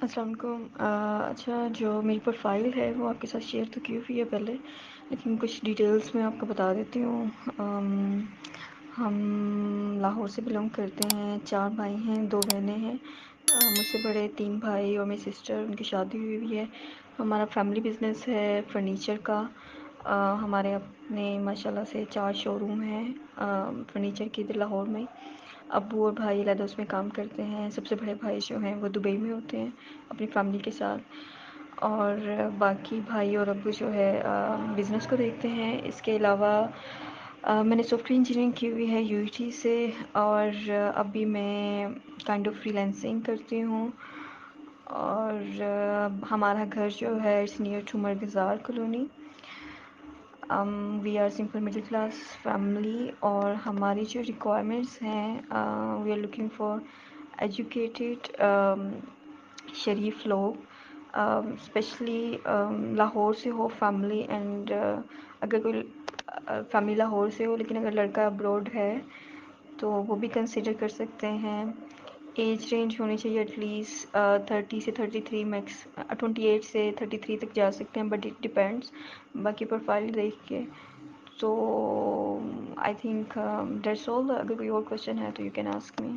السلام علیکم۔ اچھا، جو میری پروفائل ہے وہ آپ کے ساتھ شیئر تو کی ہوئی ہے پہلے، لیکن کچھ ڈیٹیلز میں آپ کو بتا دیتی ہوں۔ ہم لاہور سے بلونگ کرتے ہیں، 4 بھائی ہیں، 2 بہنیں ہیں۔ مجھ سے بڑے 3 بھائی اور میری سسٹر، ان کی شادی ہوئی ہوئی ہے۔ ہمارا فیملی بزنس ہے فرنیچر کا۔ ہمارے اپنے ماشاءاللہ سے 4 شو روم ہیں فرنیچر کی ادھر لاہور میں۔ ابو اور بھائی علیحدہ اس میں کام کرتے ہیں۔ سب سے بڑے بھائی جو ہیں وہ دبئی میں ہوتے ہیں اپنی فیملی کے ساتھ، اور باقی بھائی اور ابو جو ہے بزنس کو دیکھتے ہیں۔ اس کے علاوہ میں نے سافٹ ویئر انجینئرنگ کی ہوئی ہے یو ای ٹی سے، اور ابھی میں کائنڈ آف فری لینسنگ کرتی ہوں۔ اور ہمارا گھر جو ہے it's near to Marghzar colony. We are simple middle class family, اور ہماری جو ریکوائرمنٹس ہیں we are looking for educated شریف لوگ، اسپیشلی لاہور سے ہو فیملی، اینڈ اگر کوئی فیملی لاہور سے ہو لیکن اگر لڑکا ابروڈ ہے تو وہ بھی کنسیڈر کر سکتے ہیں۔ ایج رینج ہونی چاہیے ایٹ لیسٹ 30 سے 33 میکس، 28 سے 33 تک جا سکتے ہیں، بٹ اٹ ڈپینڈس باقی پروفائل دیکھ کے۔ تو آئی تھنک دیٹس آل۔ اگر کوئی اور کویشچن ہے تو یو کین آسک می۔